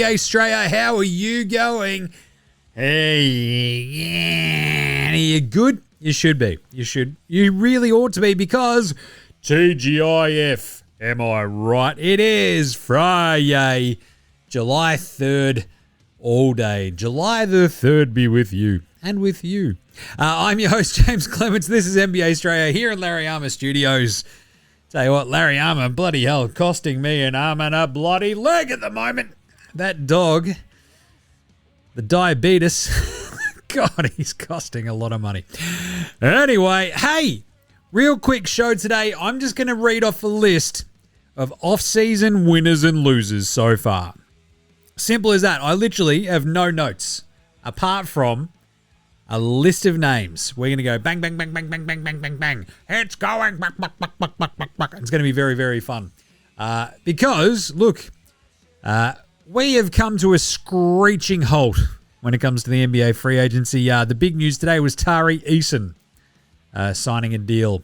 NBA Straya. How are you going? Hey, yeah. Are you good? You should be. You really ought to be because TGIF. Am I right? It is Friday, July 3rd, all day. July the 3rd be with you and with you. I'm your host, James Clements. This is NBA Straya here in Larry Armour Studios. Tell you what, Larry Armour, bloody hell, costing me an arm and a bloody leg at the moment. That dog, the diabetes, God, he's costing a lot of money. Anyway, hey, real quick show today. I'm just going to read off a list of off-season winners and losers so far. Simple as that. I literally have no notes apart from a list of names. We're going to go bang, bang, bang, bang, bang, bang, bang, bang, bang. It's going. Buck, buck, buck, buck, buck, buck, buck. It's going to be very, very fun. Because, look, we have come to a screeching halt when it comes to the NBA free agency. The big news today was Tari Eason signing a deal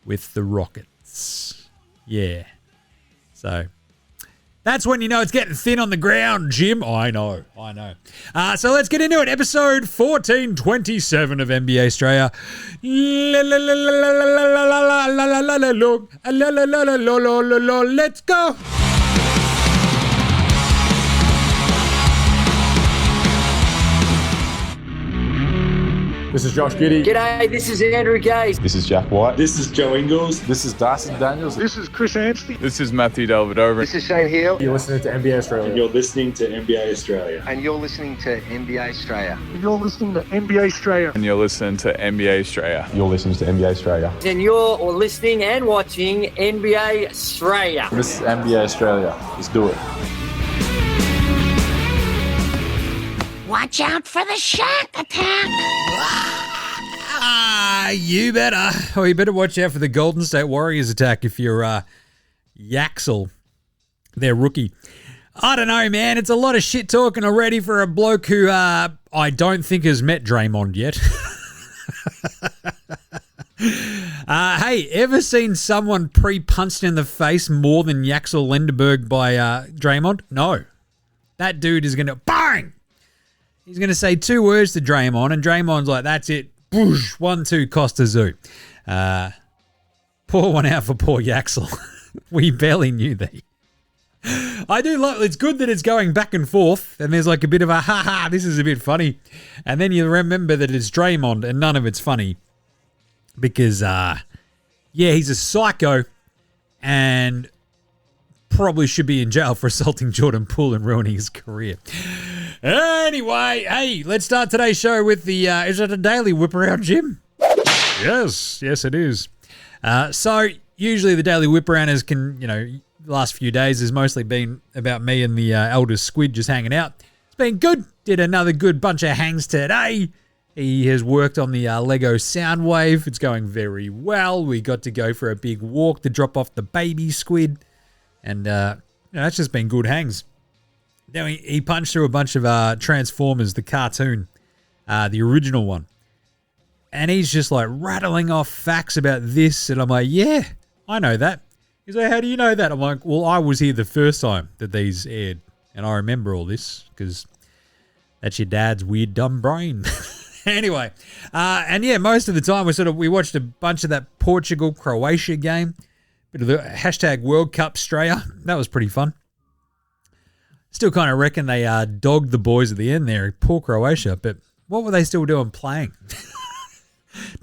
with the Rockets. Yeah. So that's when you know it's getting thin on the ground, Jim. I know. So let's get into it. Episode 1427 of NBA Straya. Let's go. This is Josh Giddey. G'day, this is Andrew Gaze. This is Jack White. This is Joe Ingles. This is Darcy Daniels. This is Chris Anstey. This is Matthew Delvedova. This is Shane Hill. You're listening to NBA Australia. And you're listening to NBA Australia. And you're listening to NBA Straya. And you're listening to NBA Australia. And you're listening to NBA Straya. You're listening to NBA Australia. And you're listening and watching NBA Straya. This is NBA Australia. Let's do it. Watch out for the shark attack. You better. Oh, you better watch out for the Golden State Warriors attack if you're Yaxel, their rookie. I don't know, man. It's a lot of shit talking already for a bloke who I don't think has met Draymond yet. Hey, ever seen someone pre-punched in the face more than Yaxel Lenderberg by Draymond? No. That dude is going to bang! He's going to say two words to Draymond, and Draymond's like, that's it. Boosh, 1-2 Costa Zoo. Pour one out for poor Yaxel. We barely knew that. I do like, it's good that it's going back and forth, and there's like a bit of a, ha-ha, this is a bit funny. And then you remember that it's Draymond, and none of it's funny. Because, yeah, he's a psycho, and probably should be in jail for assaulting Jordan Poole and ruining his career. Anyway, hey, let's start today's show with the, is it a daily whip around, Jim? Yes, it is. So usually the daily whip arounders can, the last few days has mostly been about me and the eldest squid just hanging out. It's been good. Did another good bunch of hangs today. He has worked on the Lego Soundwave. It's going very well. We got to go for a big walk to drop off the baby squid. And that's just been good hangs. Now, he punched through a bunch of Transformers, the cartoon, the original one. And he's just like rattling off facts about this. And I'm like, yeah, I know that. He's like, how do you know that? I'm like, well, I was here the first time that these aired. And I remember all this because that's your dad's weird, dumb brain. Anyway, and yeah, most of the time we watched a bunch of that Portugal-Croatia game. Bit of the hashtag World Cup Straya. That was pretty fun. Still kind of reckon they dogged the boys at the end there. Poor Croatia. But what were they still doing playing?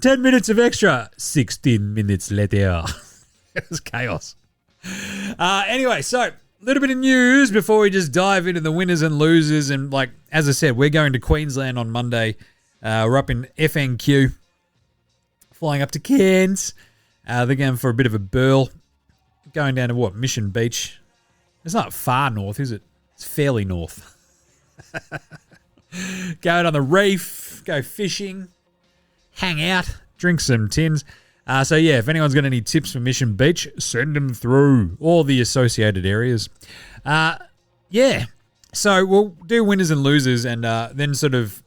10 minutes of extra. 16 minutes later. It was chaos. Anyway, so a little bit of news before we just dive into the winners and losers. And like, as I said, we're going to Queensland on Monday. We're up in FNQ. Flying up to Cairns. They're going for a bit of a burl. Going down to Mission Beach. It's not far north, is it? It's fairly north. Go on the reef, go fishing, hang out, drink some tins. So yeah, if anyone's got any tips for Mission Beach, send them through. All the associated areas. Yeah, so we'll do winners and losers and then sort of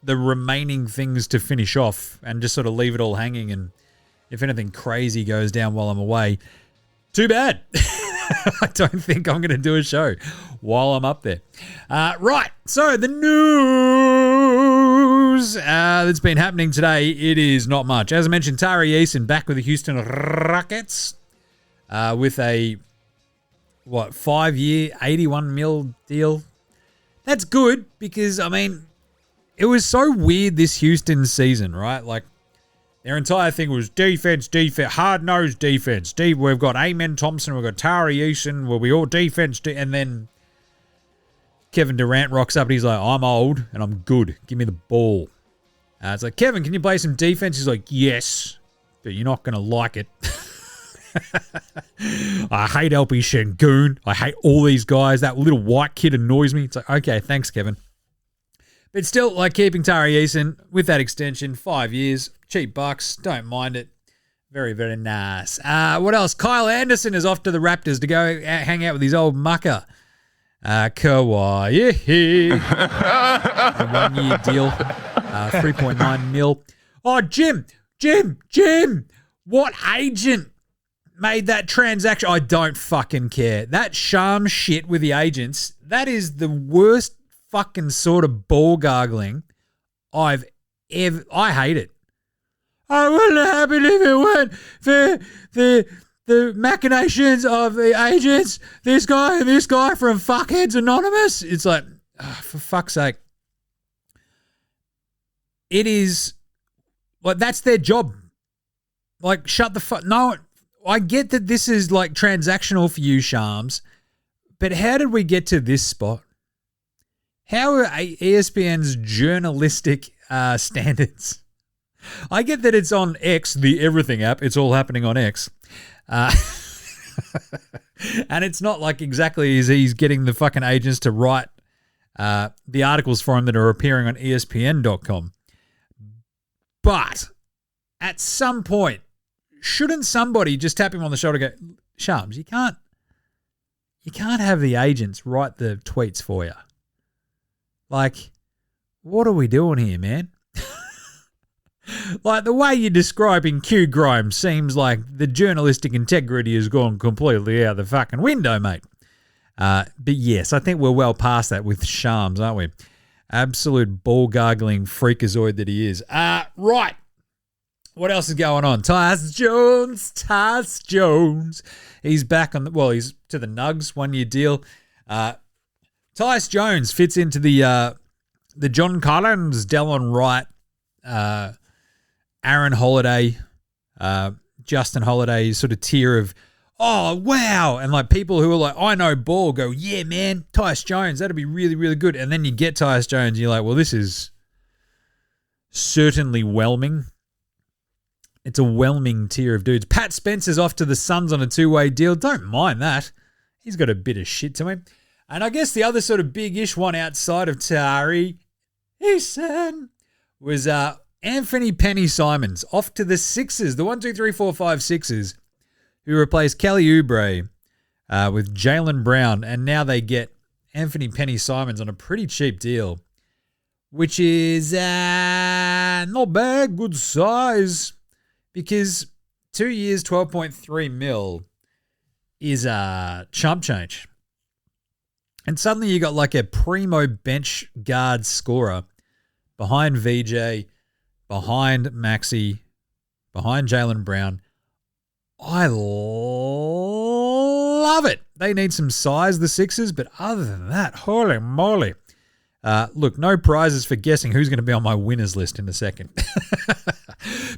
the remaining things to finish off and just sort of leave it all hanging. And if anything crazy goes down while I'm away, too bad. I don't think I'm going to do a show while I'm up there. Right, so the news that's been happening today, it is not much. As I mentioned, Tari Eason back with the Houston Rockets with a, 5-year, $81 million deal. That's good because, I mean, it was so weird this Houston season, right? Like, their entire thing was defense, hard-nosed defense. We've got Amen Thompson, we've got Tari Eason, we'll be all defense. And then Kevin Durant rocks up and he's like, I'm old and I'm good. Give me the ball. It's like, Kevin, can you play some defense? He's like, yes, but you're not going to like it. I hate LP Şengün. I hate all these guys. That little white kid annoys me. It's like, okay, thanks, Kevin. But still, like, keeping Tari Eason with that extension, 5 years, cheap bucks, don't mind it. Very, very nice. What else? Kyle Anderson is off to the Raptors to go hang out with his old mucker, Kawhi. A 1 year deal, 3.9 mil. Oh, Jim, what agent made that transaction? I don't fucking care. That sham shit with the agents, that is the worst fucking sort of ball gargling I hate it. I wouldn't happen if it weren't for the machinations of the agents, this guy and this guy from Fuckheads Anonymous. It's like, for fuck's sake. It is, like, that's their job. Like, shut the fuck. No, I get that this is like transactional for you, Shams, but how did we get to this spot? How are ESPN's journalistic standards? I get that it's on X, the everything app. It's all happening on X. And it's not like exactly as he's getting the fucking agents to write the articles for him that are appearing on ESPN.com. But at some point, shouldn't somebody just tap him on the shoulder and go, Shams, you can't have the agents write the tweets for you. Like, what are we doing here, man? Like, the way you're describing Q Grimes seems like the journalistic integrity has gone completely out the fucking window, mate. But yes, I think we're well past that with Shams, aren't we? Absolute ball-gargling freakazoid that he is. Right. What else is going on? Tyus Jones. He's back on he's to the Nugs, 1 year deal. Tyus Jones fits into the John Collins, Delon Wright, Aaron Holiday, Justin Holiday sort of tier of, oh, wow. And like people who are like, I know ball go, yeah, man, Tyus Jones, that'd be really, really good. And then you get Tyus Jones and you're like, well, this is certainly whelming. It's a whelming tier of dudes. Pat Spencer's off to the Suns on a 2-way deal. Don't mind that. He's got a bit of shit to him. And I guess the other sort of big-ish one outside of Tari Eason was Anthony Penny Simons off to the Sixers, the 1, 2, 3, 4, 5 Sixers, who replaced Kelly Oubre with Jaylen Brown. And now they get Anthony Penny Simons on a pretty cheap deal, which is not bad, good size. Because 2 years, 12.3 mil is chump change. And suddenly you got like a primo bench guard scorer behind VJ, behind Maxey, behind Jaylen Brown. I love it. They need some size, the Sixers, but other than that, holy moly. Look, no prizes for guessing who's going to be on my winners list in a second.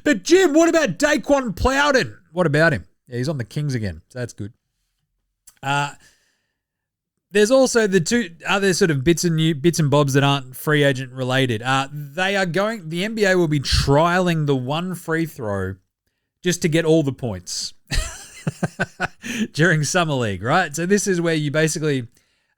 But Jim, what about Daquan Plowden? What about him? Yeah, he's on the Kings again, so that's good. There's also the two other sort of bits and bobs that aren't free agent related. The NBA will be trialing the one free throw just to get all the points during Summer League, right? So this is where you basically,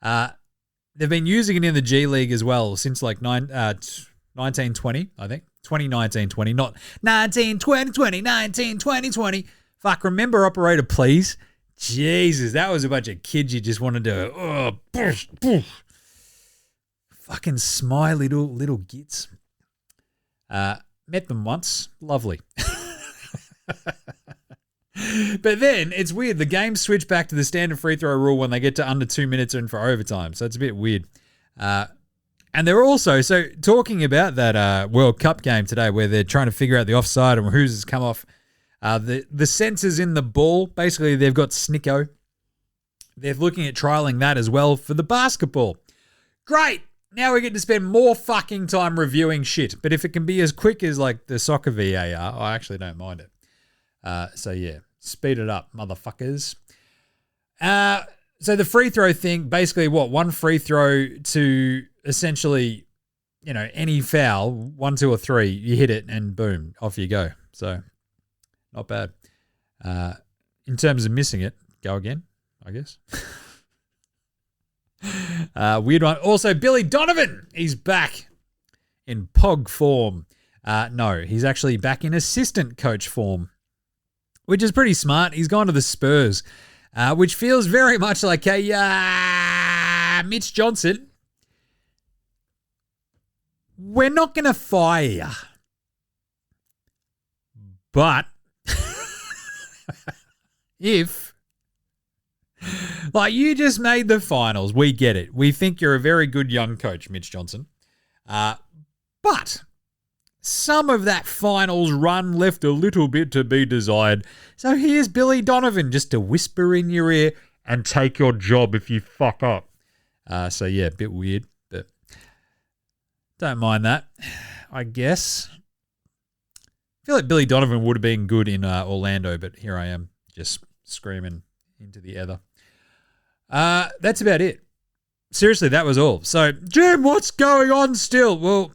they've been using it in the G League as well since like 1920, I think. 2019-20, not 19-20-20, 19-20-20. Fuck, remember operator, please. Jesus, that was a bunch of kids you just wanted to, fucking smy little gits. Met them once. Lovely. But then it's weird. The game switched back to the standard free throw rule when they get to under 2 minutes and for overtime. So it's a bit weird. And they're also, so talking about that World Cup game today where they're trying to figure out the offside and who's has come off. The sensors in the ball, basically they've got Snicko. They're looking at trialing that as well for the basketball. Great. Now we get to spend more fucking time reviewing shit. But if it can be as quick as like the soccer VAR, I actually don't mind it. So yeah, speed it up, motherfuckers. So the free throw thing, basically one free throw to essentially, any foul, 1, 2, or 3, you hit it and boom, off you go. So not bad. In terms of missing it, go again, I guess. Weird one. Also, Billy Donovan, he's back in POG form. No, he's actually back in assistant coach form, which is pretty smart. He's gone to the Spurs, which feels very much like a Mitch Johnson. We're not going to fire you, but if, like, you just made the finals, we get it. We think you're a very good young coach, Mitch Johnson. But some of that finals run left a little bit to be desired. So here's Billy Donovan just to whisper in your ear and take your job if you fuck up. So yeah, a bit weird, but don't mind that, I guess. I feel like Billy Donovan would have been good in Orlando, but here I am just screaming into the ether. That's about it. Seriously, that was all. So, Jim, what's going on still? Well,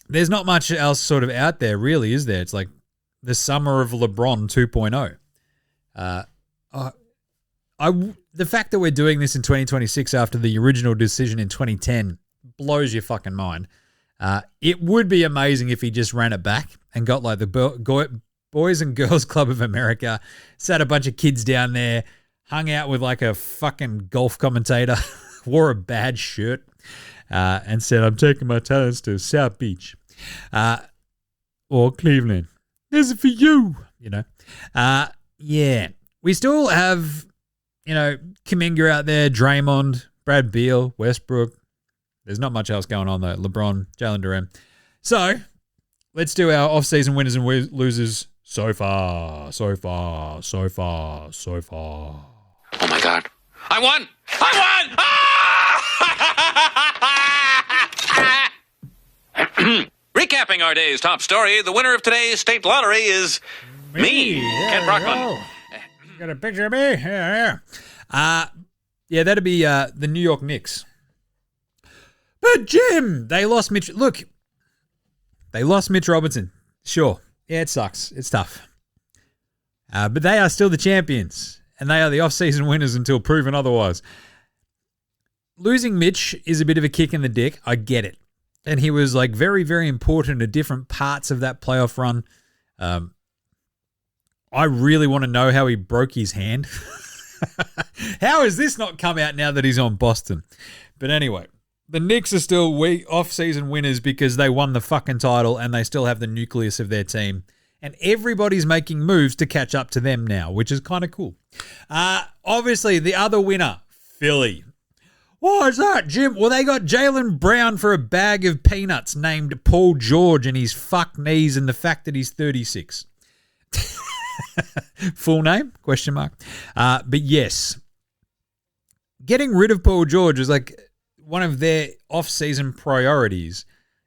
there's not much else sort of out there, really, is there? It's like the summer of LeBron 2.0. The fact that we're doing this in 2026 after the original decision in 2010 blows your fucking mind. It would be amazing if he just ran it back and got like the Boys and Girls Club of America, sat a bunch of kids down there, hung out with like a fucking golf commentator, wore a bad shirt, and said, I'm taking my talents to South Beach or Cleveland. This is for you, Yeah. We still have, Kuminga out there, Draymond, Brad Beal, Westbrook. There's not much else going on though. LeBron, Jaylen Duran. So let's do our off-season winners and losers so far. Oh my God. I won! Recapping our day's top story, the winner of today's state lottery is me, Ken Brockman. Got a picture of me? Yeah. Yeah, that'd be the New York Knicks. But Jim, they lost Mitch. Look, they lost Mitch Robinson. Sure. Yeah, it sucks. It's tough. But they are still the champions, and they are the off-season winners until proven otherwise. Losing Mitch is a bit of a kick in the dick. I get it. And he was like very, very important at different parts of that playoff run. I really want to know how he broke his hand. How has this not come out now that he's on Boston? But anyway, the Knicks are still off-season winners because they won the fucking title and they still have the nucleus of their team. And everybody's making moves to catch up to them now, which is kind of cool. Obviously, the other winner, Philly. Why is that, Jim? Well, they got Jaylen Brown for a bag of peanuts named Paul George and his fuck knees and the fact that he's 36. Full name? Question mark. But yes, getting rid of Paul George was like one of their off-season priorities,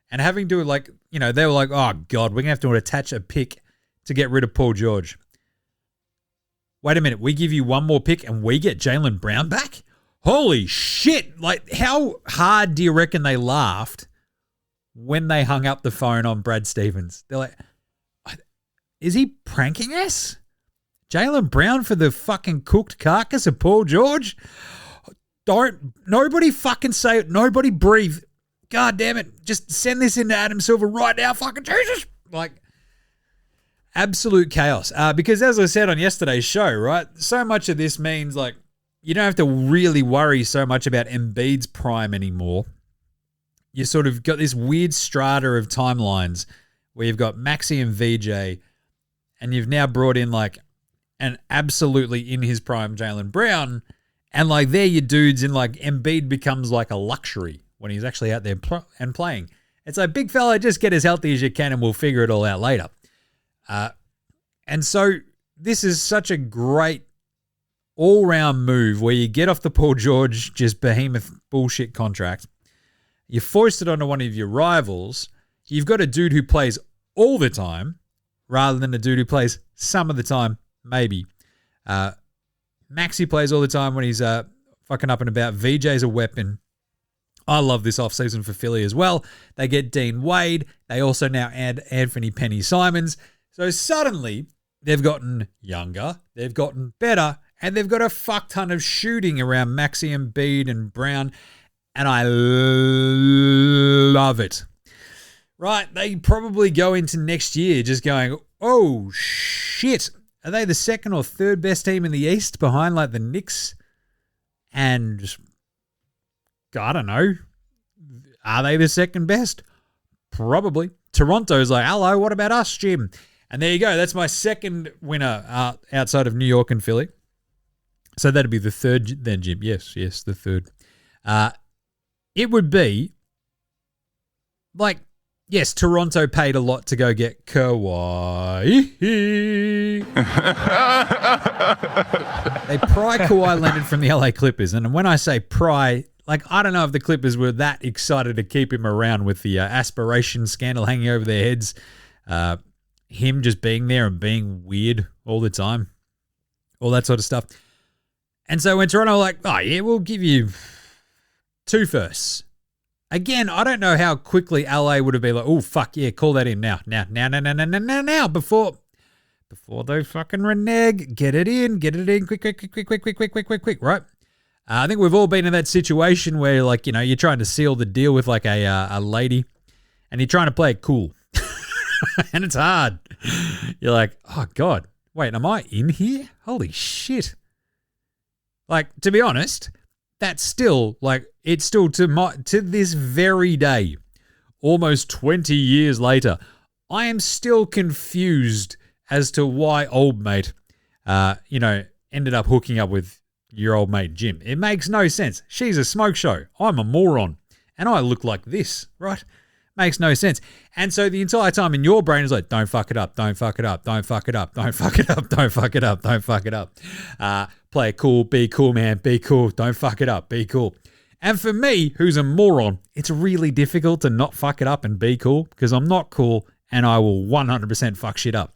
and having to they were like, oh God, we're going to have to attach a pick to get rid of Paul George. Wait a minute, we give you one more pick and we get Jaylen Brown back? Holy shit. Like, how hard do you reckon they laughed when they hung up the phone on Brad Stevens? They're like, is he pranking us? Jaylen Brown for the fucking cooked carcass of Paul George? Nobody fucking say it. Nobody breathe. God damn it. Just send this into Adam Silver right now. Fucking Jesus. Like, absolute chaos. Because as I said on yesterday's show, right, so much of this means like you don't have to really worry so much about Embiid's prime anymore. You sort of got this weird strata of timelines where you've got Maxey and VJ, and you've now brought in like and absolutely in his prime Jaylen Brown. And like they're your dudes, and like Embiid becomes like a luxury when he's actually out there and playing. It's like, big fella, just get as healthy as you can and we'll figure it all out later. And so this is such a great all-round move where you get off the Paul George just behemoth bullshit contract. You foist it onto one of your rivals. You've got a dude who plays all the time rather than a dude who plays some of the time, maybe. Maxey plays all the time when he's fucking up and about. VJ's a weapon. I love this offseason for Philly as well. They get Dean Wade. They also now add Anthony Penny Simons. So suddenly they've gotten younger, they've gotten better, and they've got a fuck ton of shooting around Maxey, Embiid, and Brown. And I love it. Right, they probably go into next year just going, oh shit. Are they the second or third best team in the East behind like the Knicks? And I don't know. Are they the second best? Probably. Toronto's like, hello, what about us, Jim? And there you go. That's my second winner outside of New York and Philly. So that'd be the third then, Jim. Yes, the third. It would be like, yes, Toronto paid a lot to go get Kawhi. They pry Kawhi Leonard from the LA Clippers. And when I say pry, like, I don't know if the Clippers were that excited to keep him around with the aspiration scandal hanging over their heads. Him just being there and being weird all the time. All that sort of stuff. And so when Toronto were like, oh, yeah, we'll give you 2 firsts. Again, I don't know how quickly LA would have been like, oh, fuck yeah, call that in now, before they fucking renege. Get it in, quick, right? I think we've all been in that situation where, like, you know, you're trying to seal the deal with like a lady and you're trying to play it cool. And it's hard. You're like, oh, God, wait, am I in here? Holy shit. Like, to be honest, that's still, like, it's still to this very day, almost 20 years later, I am still confused as to why old mate, ended up hooking up with your old mate Jim. It makes no sense. She's a smoke show. I'm a moron. And I look like this, right? Makes no sense. And so the entire time in your brain is like, don't fuck it up, don't fuck it up, don't fuck it up, don't fuck it up, don't fuck it up, don't fuck it up. Play it cool, be cool, man, be cool, don't fuck it up, be cool. And for me, who's a moron, it's really difficult to not fuck it up and be cool because I'm not cool and I will 100% fuck shit up.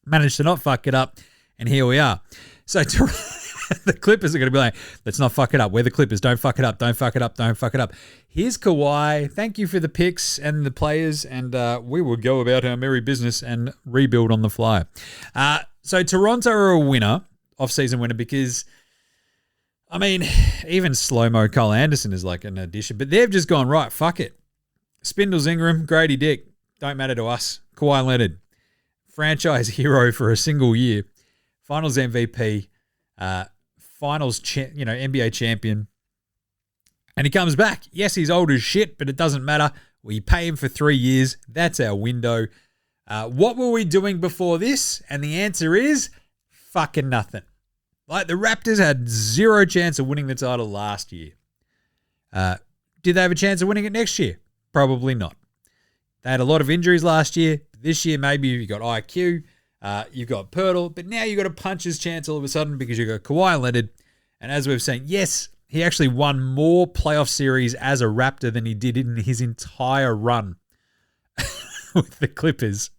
Managed to not fuck it up, and here we are. So the Clippers are going to be like, let's not fuck it up. We're the Clippers. Don't fuck it up. Don't fuck it up. Don't fuck it up. Here's Kawhi. Thank you for the picks and the players, and we will go about our merry business and rebuild on the fly. So Toronto are a winner, off-season winner, because, I mean, even slow-mo Cole Anderson is like an addition, but they've just gone, right, fuck it. Spindles Ingram, Grady Dick, don't matter to us. Kawhi Leonard, franchise hero for a single year, finals MVP, finals, NBA champion. And he comes back. Yes, he's old as shit, but it doesn't matter. We pay him for 3 years. That's our window. What were we doing before this? And the answer is fucking nothing. Like, the Raptors had zero chance of winning the title last year. Did they have a chance of winning it next year? Probably not. They had a lot of injuries last year. This year, maybe you've got IQ, you've got Pirtle, but now you've got a puncher's chance all of a sudden because you've got Kawhi Leonard. And as we've seen, yes, he actually won more playoff series as a Raptor than he did in his entire run with the Clippers,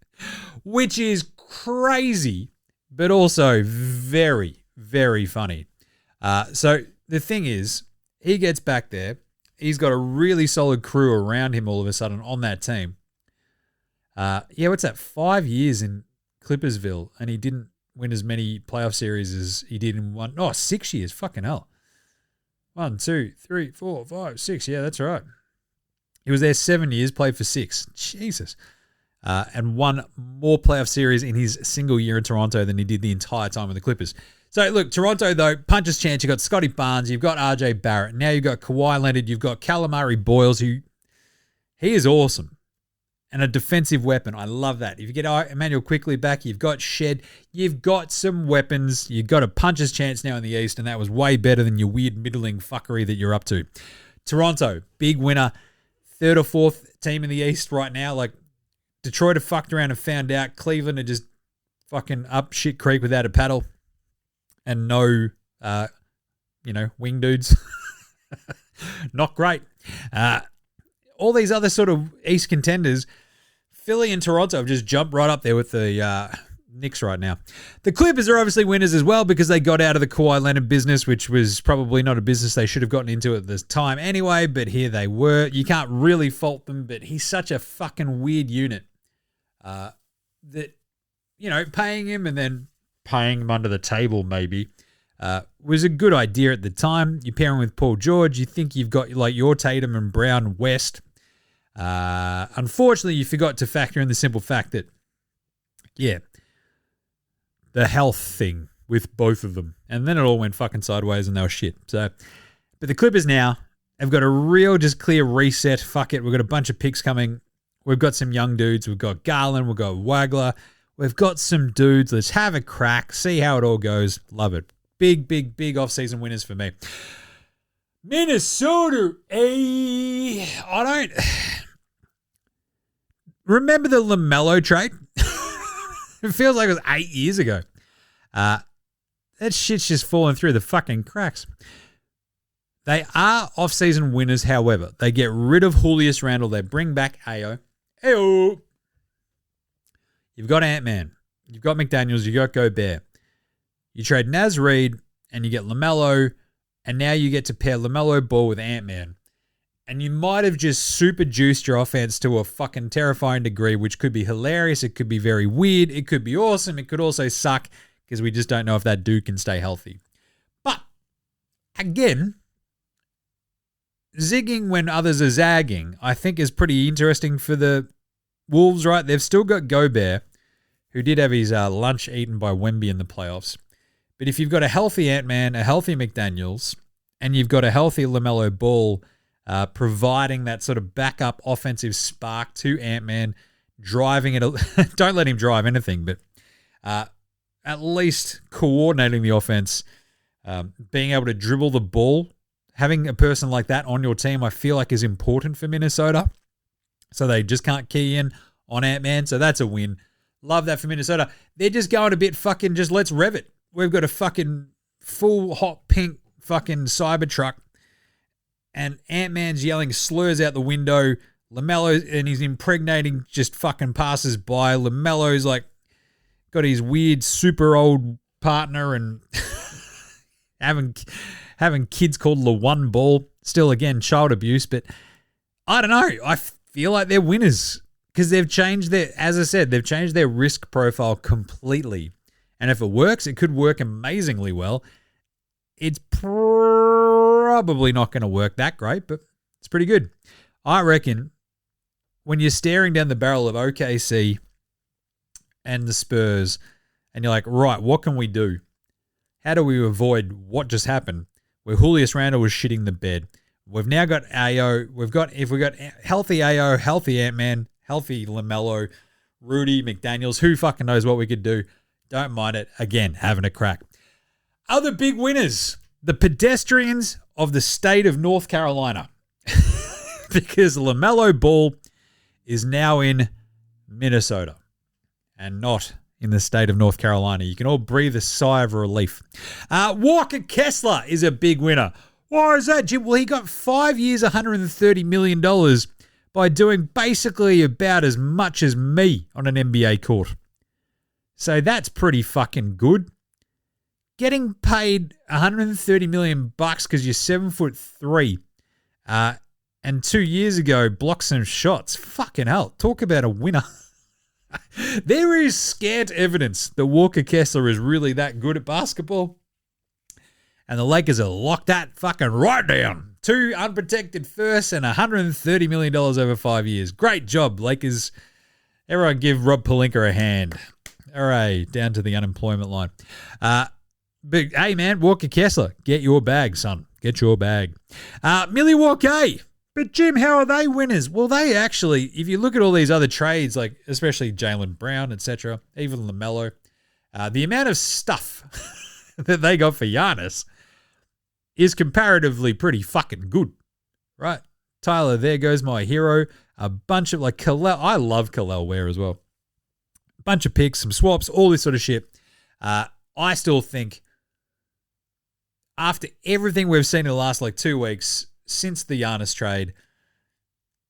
which is crazy, but also very, very funny. So the thing is, he gets back there. He's got a really solid crew around him all of a sudden on that team. What's that? 5 years in Clippersville, and he didn't win as many playoff series as he did in 6 years. Fucking hell. 1, 2, 3, 4, 5, 6. Yeah, that's right. He was there 7 years, played for 6. Jesus. And won more playoff series in his single year in Toronto than he did the entire time with the Clippers. So, look, Toronto, though, puncher's chance. You've got Scotty Barnes. You've got RJ Barrett. Now you've got Kawhi Leonard. You've got Calamari Boyles, who he is awesome. and a defensive weapon. I love that. If you get Emmanuel quickly back, you've got Shed, you've got some weapons. You've got a puncher's chance now in the East, and that was way better than your weird middling fuckery that you're up to. Toronto, big winner. Third or fourth team in the East right now. Like, Detroit have fucked around and found out. Cleveland are just fucking up shit creek without a paddle. And no, wing dudes. Not great. All these other sort of East contenders, Philly and Toronto have just jumped right up there with the Knicks right now. The Clippers are obviously winners as well because they got out of the Kawhi Leonard business, which was probably not a business they should have gotten into at this time anyway, but here they were. You can't really fault them, but he's such a fucking weird unit that, paying him and then paying him under the table maybe was a good idea at the time. You pair him with Paul George, you think you've got like your Tatum and Brown West. Unfortunately, you forgot to factor in the simple fact that, the health thing with both of them. And then it all went fucking sideways and they were shit. So, but the Clippers now have got a real just clear reset. Fuck it. We've got a bunch of picks coming. We've got some young dudes. We've got Garland. We've got Wagler. We've got some dudes. Let's have a crack. See how it all goes. Love it. Big, big, big off-season winners for me. Minnesota, I don't remember the LaMelo trade. It feels like it was 8 years ago. That shit's just falling through the fucking cracks. They are off-season winners, however. They get rid of Julius Randle. They bring back Ayo. Ayo. You've got Ant-Man. You've got McDaniels. You've got Gobert. You trade Naz Reid and you get LaMelo, and now you get to pair LaMelo Ball with Ant-Man. And you might have just super juiced your offense to a fucking terrifying degree, which could be hilarious. It could be very weird. It could be awesome. It could also suck because we just don't know if that dude can stay healthy. But, again, zigging when others are zagging, I think is pretty interesting for the Wolves, right? They've still got Gobert, who did have his lunch eaten by Wemby in the playoffs. But if you've got a healthy Ant-Man, a healthy McDaniels, and you've got a healthy LaMelo Ball, providing that sort of backup offensive spark to Ant-Man, driving it. Don't let him drive anything, but at least coordinating the offense, being able to dribble the ball. Having a person like that on your team, I feel like is important for Minnesota. So they just can't key in on Ant-Man. So that's a win. Love that for Minnesota. They're just going a bit fucking just let's rev it. We've got a fucking full hot pink fucking Cybertruck. And Ant-Man's yelling slurs out the window. LaMelo, and he's impregnating just fucking passes by. LaMelo's like got his weird super old partner and having kids called LaOne Ball. Still, again, child abuse. But I don't know. I feel like they're winners because they've changed as I said, they've changed their risk profile completely. And if it works, it could work amazingly well. It's probably not going to work that great, but it's pretty good. I reckon when you're staring down the barrel of OKC and the Spurs and you're like, right, what can we do? How do we avoid what just happened where Julius Randle was shitting the bed? We've now got Ayo. We've got healthy Ayo, healthy Ant-Man, healthy LaMelo, Rudy, McDaniels. Who fucking knows what we could do? Don't mind it. Again, having a crack. Other big winners, the pedestrians of the state of North Carolina. Because LaMelo Ball is now in Minnesota and not in the state of North Carolina. You can all breathe a sigh of relief. Walker Kessler is a big winner. Why is that, Jim? Well, he got 5 years, $130 million by doing basically about as much as me on an NBA court. So that's pretty fucking good. Getting paid $130 million because you're 7'3", and 2 years ago blocked some shots. Fucking hell, talk about a winner. There is scant evidence that Walker Kessler is really that good at basketball, and the Lakers are locked that fucking right down. 2 unprotected firsts and $130 million over 5 years. Great job, Lakers. Everyone give Rob Pelinka a hand. All right, down to the unemployment line. But, hey, man, Walker Kessler, get your bag, son. Get your bag. Milwaukee, But Jim, how are they winners? Well, they actually, if you look at all these other trades, like especially Jaylen Brown, etc., even LaMelo, the amount of stuff that they got for Giannis is comparatively pretty fucking good, right? Tyler, there goes my hero. A bunch of like Kalel. I love Kalel Ware as well. A bunch of picks, some swaps, all this sort of shit. I still think after everything we've seen in the last like 2 weeks since the Giannis trade,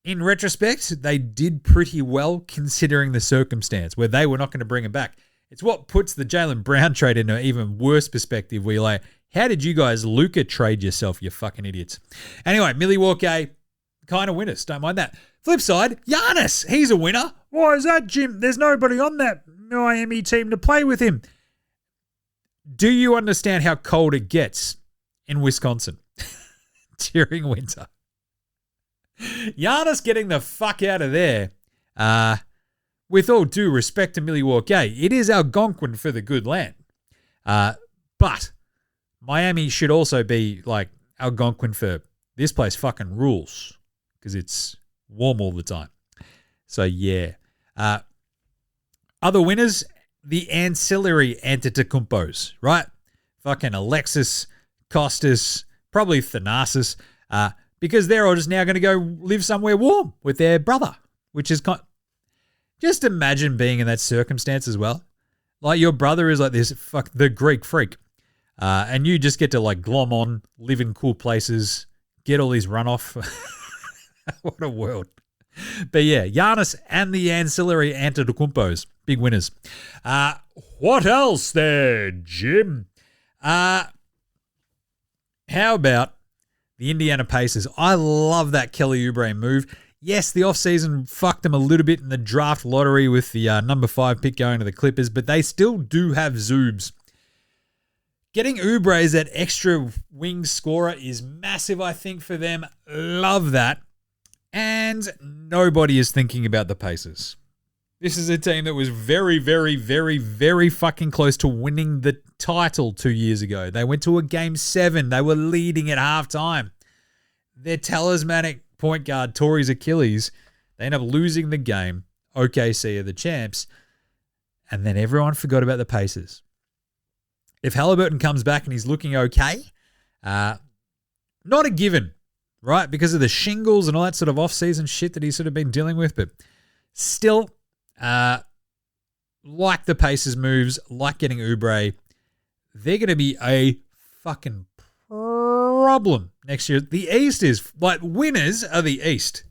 in retrospect, they did pretty well considering the circumstance where they were not going to bring him back. It's what puts the Jaylen Brown trade in an even worse perspective where you're like, how did you guys Luka trade yourself, you fucking idiots? Anyway, Milwaukee, kind of winners. Don't mind that. Flip side, Giannis, he's a winner. Why is that, Jim? There's nobody on that Miami team to play with him. Do you understand how cold it gets in Wisconsin during winter? Giannis getting the fuck out of there, with all due respect to Milwaukee, it is Algonquin for the good land. But Miami should also be like Algonquin for this place fucking rules because it's warm all the time. So, yeah. Other winners, the ancillary Antetokounmpos, right? Fucking Alexis, Costas, probably Thanasis, because they're all just now going to go live somewhere warm with their brother, which is just imagine being in that circumstance as well. Like your brother is like this, the Greek freak, and you just get to like glom on, live in cool places, get all these runoff. What a world. But yeah, Giannis and the ancillary Antetokounmpos, big winners. What else there, Jim? How about the Indiana Pacers? I love that Kelly Oubre move. Yes, the offseason fucked them a little bit in the draft lottery with the number 5 pick going to the Clippers, but they still do have Zoobs. Getting Oubre as that extra wing scorer is massive, I think, for them. Love that. And nobody is thinking about the Pacers. This is a team that was very, very, very, very fucking close to winning the title 2 years ago. They went to a Game 7. They were leading at halftime. Their talismanic point guard, Torrey's Achilles, they end up losing the game. OKC are the champs. And then everyone forgot about the Pacers. If Halliburton comes back and he's looking okay, not a given, right? Because of the shingles and all that sort of off-season shit that he's sort of been dealing with. But still, like the Pacers moves, like getting Oubre, they're going to be a fucking problem next year. The East is, like, winners are the East.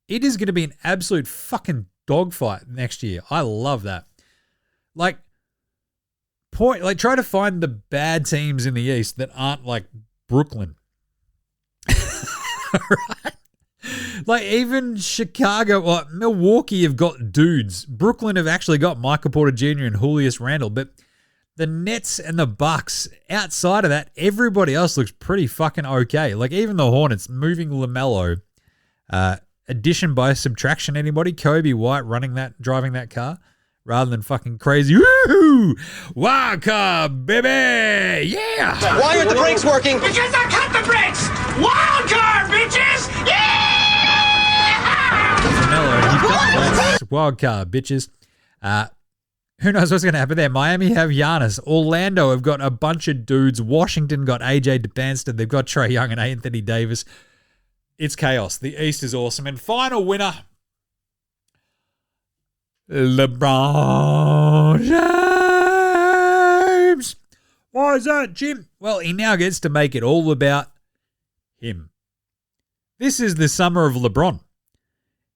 It is going to be an absolute fucking dogfight next year. I love that. Like, try to find the bad teams in the East that aren't like Brooklyn. Right? Like even Chicago or Milwaukee have got dudes. Brooklyn have actually got Michael Porter Jr. and Julius Randle, but the Nets and the Bucks, outside of that, everybody else looks pretty fucking okay. Like even the Hornets moving LaMelo, addition by subtraction. Anybody? Kobe White driving that car. Rather than fucking crazy, woohoo! Wild card, baby! Yeah! Why aren't the brakes working? Because I cut the brakes! Wild card, bitches! Yeah! Wild card, bitches. Who knows what's going to happen there? Miami have Giannis. Orlando have got a bunch of dudes. Washington got AJ DeBanston. They've got Trae Young and Anthony Davis. It's chaos. The East is awesome. And final winner, LeBron James. Why is that, Jim? Well, he now gets to make it all about him. This is the summer of LeBron.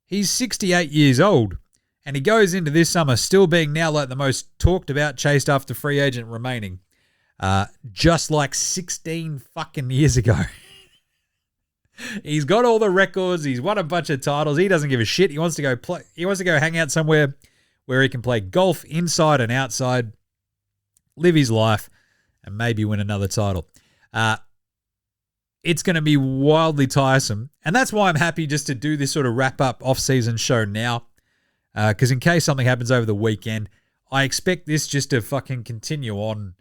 He's 68 years old, and he goes into this summer still being now like the most talked about, chased after free agent remaining, just like 16 fucking years ago. He's got all the records. He's won a bunch of titles. He doesn't give a shit. He wants to go play. He wants to go hang out somewhere where he can play golf inside and outside, live his life, and maybe win another title. It's going to be wildly tiresome. And that's why I'm happy just to do this sort of wrap-up off-season show now. Because in case something happens over the weekend, I expect this just to fucking continue on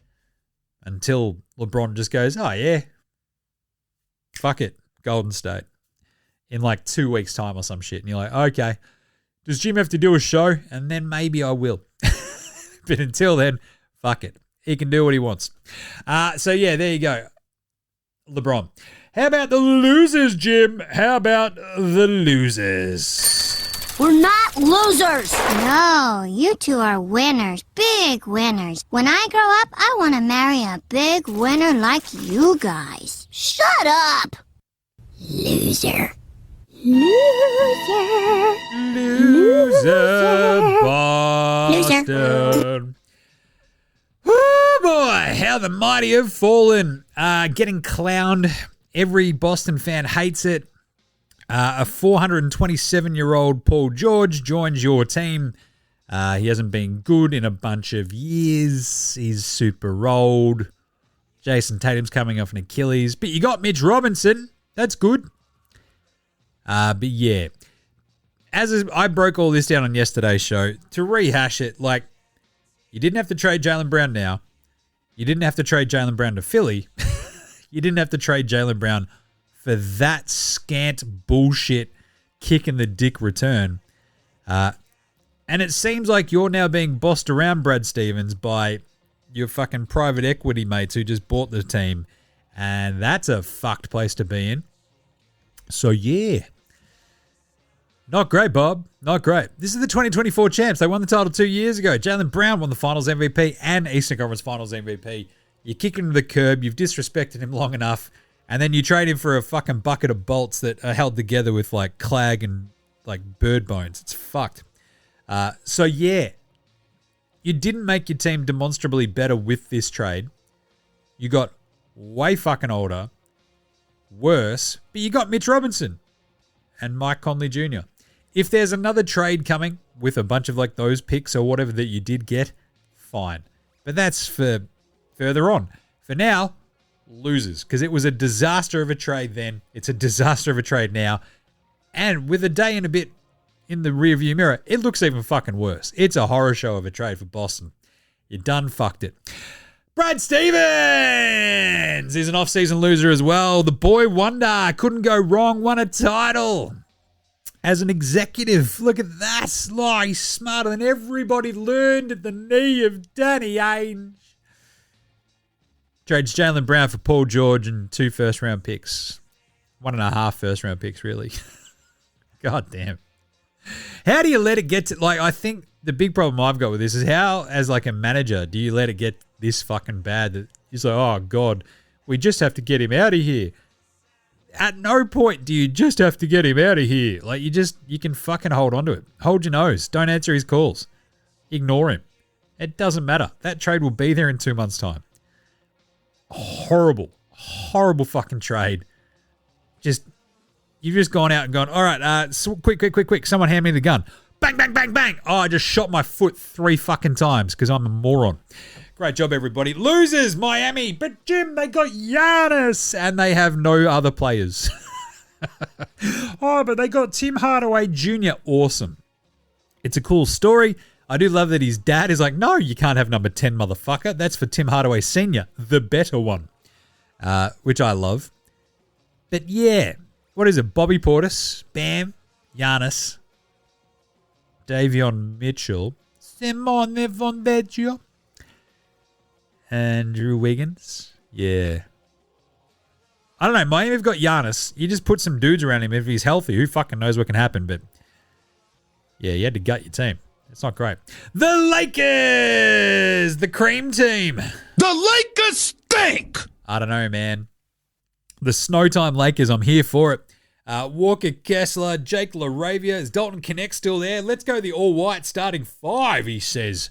until LeBron just goes, oh, yeah, fuck it. Golden State. in like 2 weeks' time or some shit. And you're like, okay, does Jim have to do a show? And then maybe I will. But until then, fuck it. He can do what he wants. So yeah, there you go. LeBron. How about the losers, Jim? How about the losers? We're not losers. No, you two are winners. Big winners. When I grow up, I want to marry a big winner like you guys. Shut up. Loser. Loser. Loser. Boston. Oh boy, how the mighty have fallen. Getting clowned. Every Boston fan hates it. A 427-year-old Paul George joins your team. He hasn't been good in a bunch of years. He's super old. Jason Tatum's coming off an Achilles. But you got Mitch Robinson. That's good. But yeah, I broke all this down on yesterday's show. To rehash it, like, you didn't have to trade Jaylen Brown now. You didn't have to trade Jaylen Brown to Philly. You didn't have to trade Jaylen Brown for that scant bullshit kick in the dick return. And it seems like you're now being bossed around, Brad Stevens, by your fucking private equity mates who just bought the team. And that's a fucked place to be in. So yeah. Not great, Bob. Not great. This is the 2024 champs. They won the title 2 years ago. Jaylen Brown won the Finals MVP and Eastern Conference Finals MVP. You kick him to the curb. You've disrespected him long enough. And then you trade him for a fucking bucket of bolts that are held together with like clag and like bird bones. It's fucked. So yeah, you didn't make your team demonstrably better with this trade. You got way fucking older, worse, but you got Mitch Robinson and Mike Conley Jr. If there's another trade coming with a bunch of like those picks or whatever that you did get, fine. But that's for further on. For now, losers, because it was a disaster of a trade then. It's a disaster of a trade now. And with a day and a bit in the rearview mirror, it looks even fucking worse. It's a horror show of a trade for Boston. You done fucked it. Brad Stevens is an off-season loser as well. The boy wonder, couldn't go wrong, won a title. As an executive, look at that. Oh, he's smarter than everybody, learned at the knee of Danny Ainge. Trades Jaylen Brown for Paul George and 2 first-round picks. 1.5 first-round picks, really. God damn. How do you let it get to... Like, I think the big problem I've got with this is how, as like a manager, do you let it get this fucking bad that you're like, oh, God, we just have to get him out of here. At no point do you just have to get him out of here. Like, you can fucking hold on to it. Hold your nose. Don't answer his calls. Ignore him. It doesn't matter. That trade will be there in 2 months' time. Horrible fucking trade. You've just gone out and gone, all right, quick, someone hand me the gun. Bang, bang, bang, bang. Oh, I just shot my foot 3 fucking times because I'm a moron. Great job, everybody. Losers, Miami. But, Jim, they got Giannis and they have no other players. Oh, but they got Tim Hardaway Jr. Awesome. It's a cool story. I do love that his dad is like, no, you can't have number 10, motherfucker. That's for Tim Hardaway Sr., the better one, which I love. But yeah, what is it? Bobby Portis, Bam, Giannis, Davion Mitchell, Simone Vondeggio, Andrew Wiggins. Yeah. I don't know. Miami have got Giannis. You just put some dudes around him if he's healthy. Who fucking knows what can happen? But yeah, you had to gut your team. It's not great. The Lakers, the cream team. The Lakers stink! I don't know, man. The Snowtime Lakers, I'm here for it. Walker Kessler, Jake LaRavia. Is Dalton Connect still there? Let's go the all-white starting 5, he says.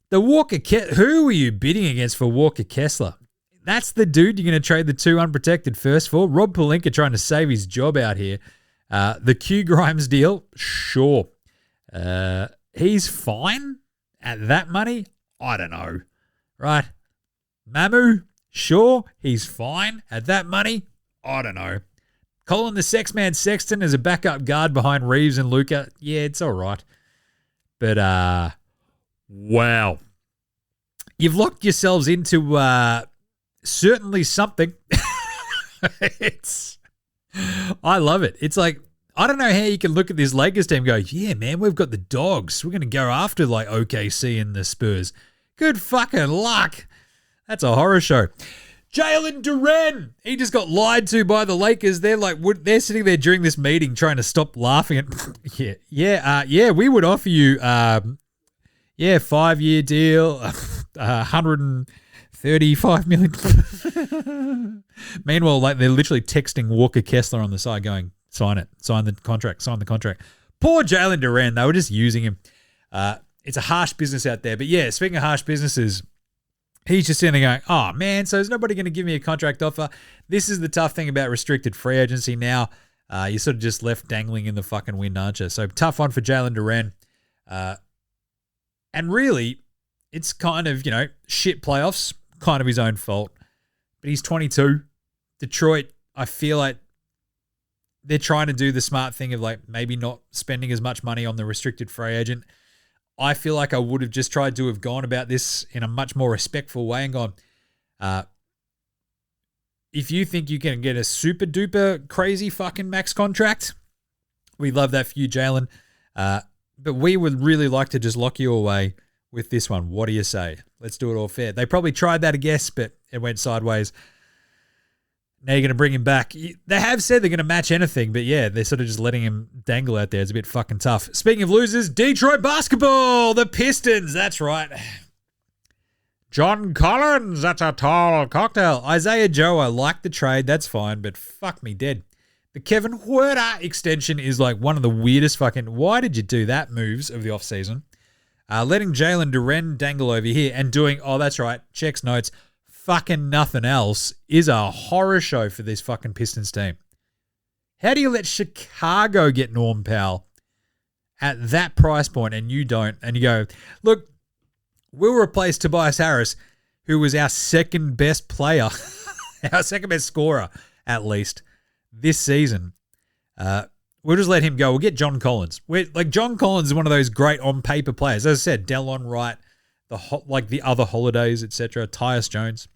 The Walker who are you bidding against for Walker Kessler? That's the dude you're going to trade the 2 unprotected first for? Rob Pelinka trying to save his job out here. The Q Grimes deal? Sure. He's fine at that money? I don't know. Right? Mamu? Sure, he's fine at that money? I don't know. Colin the Sexman Sexton as a backup guard behind Reeves and Luka? Yeah, it's all right. But, wow. You've locked yourselves into certainly something. I love it. It's like, I don't know how you can look at this Lakers team and go, yeah, man, we've got the dogs. We're going to go after like OKC and the Spurs. Good fucking luck. That's a horror show. Jaylen Duren, he just got lied to by the Lakers. They're like, they're sitting there during this meeting trying to stop laughing at, we would offer you, 5-year deal, 135 million. Meanwhile, like they're literally texting Walker Kessler on the side going, sign it, sign the contract. Poor Jaylen Duren, they were just using him. It's a harsh business out there. But yeah, speaking of harsh businesses, he's just sitting there going, oh, man, so is nobody going to give me a contract offer? This is the tough thing about restricted free agency now. You're sort of just left dangling in the fucking wind, aren't you? So tough one for Jaylen Duren. And really, it's kind of, shit playoffs, kind of his own fault. But he's 22. Detroit, I feel like they're trying to do the smart thing of like maybe not spending as much money on the restricted free agent. I feel like I would have just tried to have gone about this in a much more respectful way and gone, if you think you can get a super duper crazy fucking max contract, we love that for you, Jaylen. But we would really like to just lock you away with this one. What do you say? Let's do it all fair. They probably tried that, I guess, but it went sideways. Now you're going to bring him back. They have said they're going to match anything, but yeah, they're sort of just letting him dangle out there. It's a bit fucking tough. Speaking of losers, Detroit basketball, the Pistons. That's right. John Collins, that's a tall cocktail. Isaiah Joe, I like the trade. That's fine, but fuck me dead. The Kevin Huerter extension is like one of the weirdest fucking, why did you do that moves of the offseason? Letting Jaylen Duren dangle over here and doing, oh, that's right, checks notes, fucking nothing else is a horror show for this fucking Pistons team. How do you let Chicago get Norm Powell at that price point and you don't? And you go, look, we'll replace Tobias Harris, who was our second best player, our second best scorer, at least, this season. We'll just let him go. We'll get John Collins. John Collins is one of those great on-paper players. As I said, Delon Wright, the other Holidays, etc., Tyus Jones.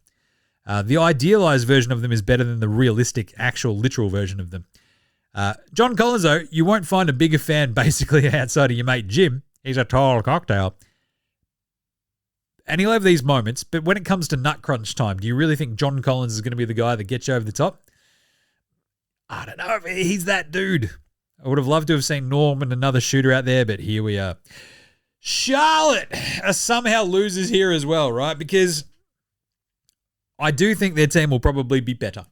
The idealized version of them is better than the realistic, actual, literal version of them. John Collins, though, you won't find a bigger fan basically outside of your mate Jim. He's a tall cocktail. And he'll have these moments, but when it comes to nut crunch time, do you really think John Collins is going to be the guy that gets you over the top? I don't know if he's that dude. I would have loved to have seen Norm and another shooter out there, but here we are. Charlotte somehow loses here as well, right? Because I do think their team will probably be better.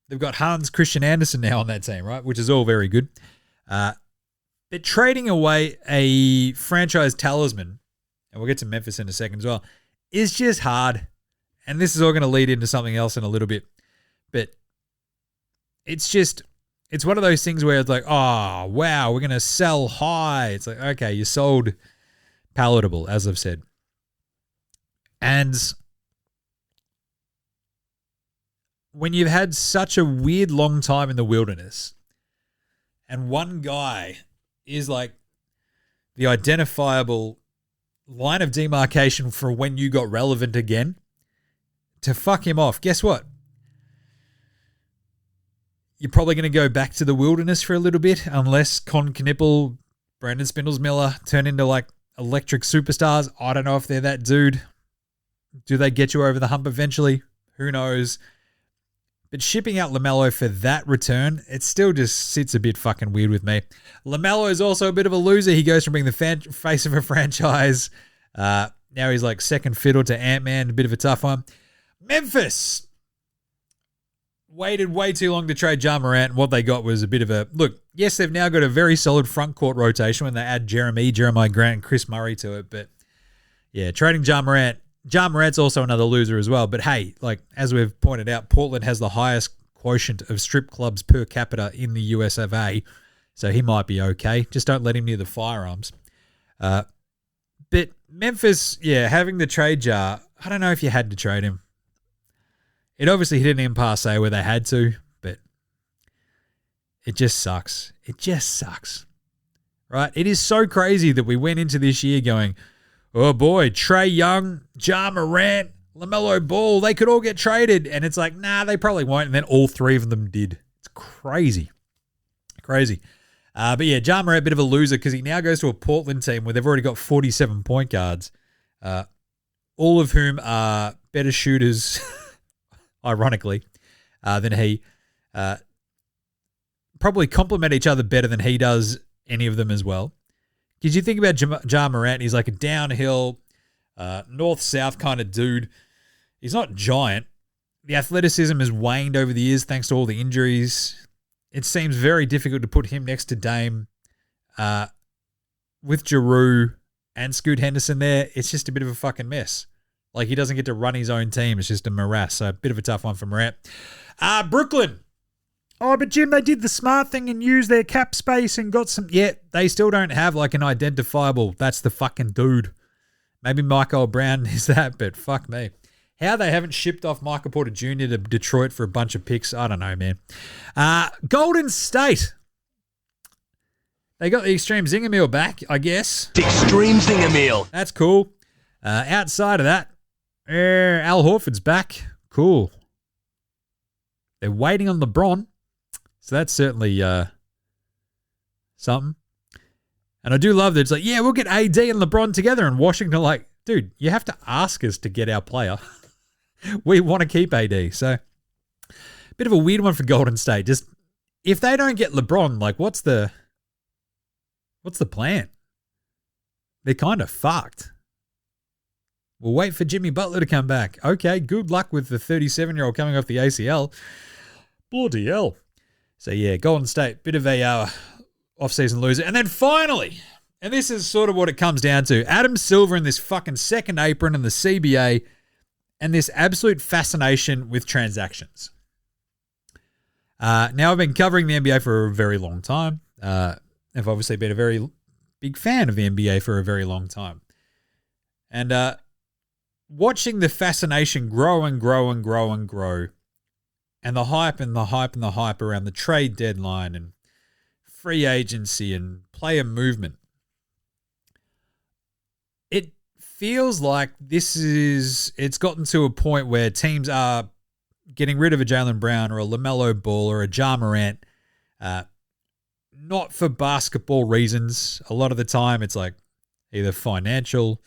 They've got Hans Christian Andersen now on that team, right? Which is all very good. But trading away a franchise talisman, and we'll get to Memphis in a second as well, is just hard. And this is all going to lead into something else in a little bit. But it's one of those things where it's like, oh, wow, we're going to sell high. It's like, okay, you sold palatable, as I've said. And when you've had such a weird long time in the wilderness and one guy is like the identifiable line of demarcation for when you got relevant again, to fuck him off, guess what? You're probably going to go back to the wilderness for a little bit unless Con Knipple, Brandon Spindles Miller turn into like electric superstars. I don't know if they're that dude. Do they get you over the hump eventually? Who knows? But shipping out LaMelo for that return, it still just sits a bit fucking weird with me. LaMelo is also a bit of a loser. He goes from being the face of a franchise. Now he's like second fiddle to Ant-Man, a bit of a tough one. Memphis waited way too long to trade Ja Morant. What they got was a bit of a... Look, yes, they've now got a very solid front court rotation when they add Jeremiah Grant and Chris Murray to it. But yeah, trading Ja Morant. Ja Morant's also another loser as well. But hey, like as we've pointed out, Portland has the highest quotient of strip clubs per capita in the US of A. So he might be okay. Just don't let him near the firearms. But Memphis, yeah, having the trade Ja, I don't know if you had to trade him. It obviously hit an impasse where they had to, but it just sucks. It just sucks, right? It is so crazy that we went into this year going, oh boy, Trae Young, Ja Morant, LaMelo Ball, they could all get traded. And it's like, nah, they probably won't. And then all three of them did. crazy. Crazy. But yeah, Ja Morant, a bit of a loser because he now goes to a Portland team where they've already got 47 point guards, all of whom are better shooters, ironically, than he. Probably complement each other better than he does, any of them as well. Because you think about Ja Morant, he's like a downhill, north-south kind of dude. He's not giant. The athleticism has waned over the years thanks to all the injuries. It seems very difficult to put him next to Dame. With Giroux and Scoot Henderson there, it's just a bit of a fucking mess. Like, he doesn't get to run his own team. It's just a morass. So a bit of a tough one for Morant. Brooklyn. Oh, but Jim, they did the smart thing and used their cap space and got some... Yeah, they still don't have like an identifiable, that's the fucking dude. Maybe Michael Brown is that, but fuck me. How they haven't shipped off Michael Porter Jr. to Detroit for a bunch of picks, I don't know, man. Golden State. They got the Extreme Zinger Meal back, I guess. Extreme Zinger Meal. That's cool. Outside of that, Al Horford's back. Cool. They're waiting on LeBron. So that's certainly something. And I do love that it's like, yeah, we'll get AD and LeBron together, and Washington like, dude, you have to ask us to get our player. We want to keep AD. So bit of a weird one for Golden State. Just if they don't get LeBron, like what's the plan? They're kind of fucked. We'll wait for Jimmy Butler to come back. Okay, good luck with the 37-year-old coming off the ACL. Bloody hell. So yeah, Golden State, bit of a off-season loser. And then finally, and this is sort of what it comes down to, Adam Silver in this fucking second apron in the CBA and this absolute fascination with transactions. Now, I've been covering the NBA for a very long time. I've obviously been a very big fan of the NBA for a very long time. And watching the fascination grow and grow and grow and grow, and the hype and the hype and the hype around the trade deadline and free agency and player movement, it feels like it's gotten to a point where teams are getting rid of a Jaylen Brown or a LaMelo Ball or a Ja Morant, not for basketball reasons. A lot of the time it's like either financial,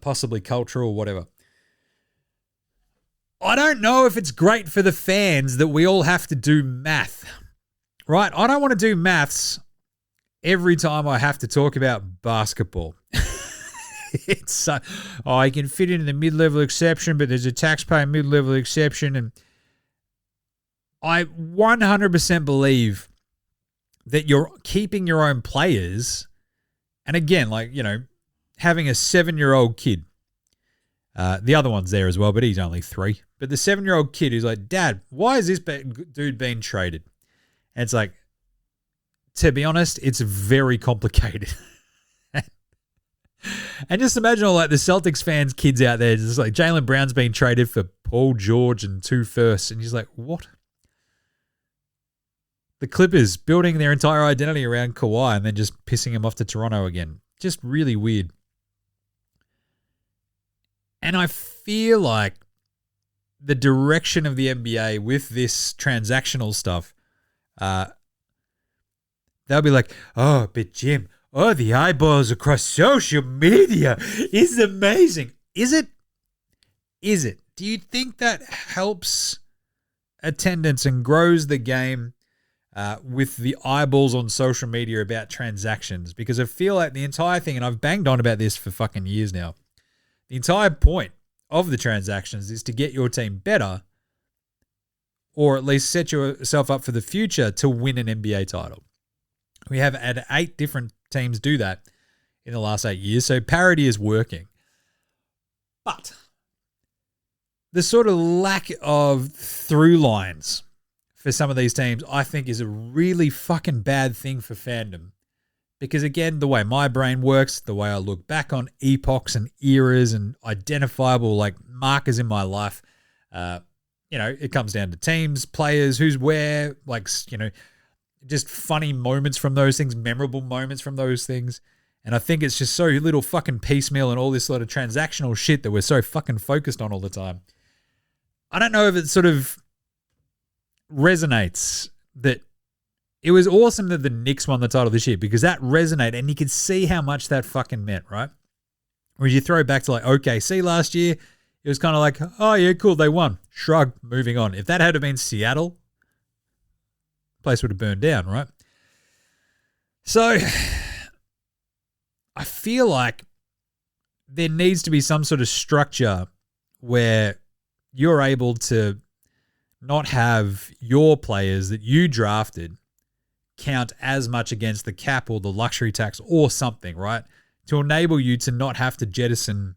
possibly cultural, whatever. I don't know if it's great for the fans that we all have to do math, right? I don't want to do maths every time I have to talk about basketball. It's I can fit into the mid-level exception, but there's a taxpayer mid-level exception, and I 100% believe that you're keeping your own players, and again, like, you know, having a 7-year-old kid. The other one's there as well, but he's only 3. But the 7-year-old kid who's like, Dad, why is this dude being traded? And it's like, to be honest, it's very complicated. And just imagine all like the Celtics fans, kids out there, just like Jaylen Brown's being traded for Paul George and 2 firsts. And he's like, what? The Clippers building their entire identity around Kawhi and then just pissing him off to Toronto again. Just really weird. And I feel like the direction of the NBA with this transactional stuff, they'll be like, oh, but Jim, the eyeballs across social media is amazing. Is it? Is it? Do you think that helps attendance and grows the game with the eyeballs on social media about transactions? Because I feel like the entire thing, and I've banged on about this for fucking years now, the entire point of the transactions is to get your team better, or at least set yourself up for the future to win an NBA title. We have had 8 different teams do that in the last 8 years, so parity is working. But the sort of lack of through lines for some of these teams, I think, is a really fucking bad thing for fandom. Because again, the way my brain works, the way I look back on epochs and eras and identifiable like markers in my life, it comes down to teams, players, who's where, like, just funny moments from those things, memorable moments from those things. And I think it's just so little fucking piecemeal and all this sort of transactional shit that we're so fucking focused on all the time. I don't know if it sort of resonates that it was awesome that the Knicks won the title this year because that resonated and you could see how much that fucking meant, right? Whereas you throw it back to like OKC last year, it was kind of like, oh yeah, cool, they won. Shrug, moving on. If that had been Seattle, the place would have burned down, right? So I feel like there needs to be some sort of structure where you're able to not have your players that you drafted count as much against the cap or the luxury tax or something, right? To enable you to not have to jettison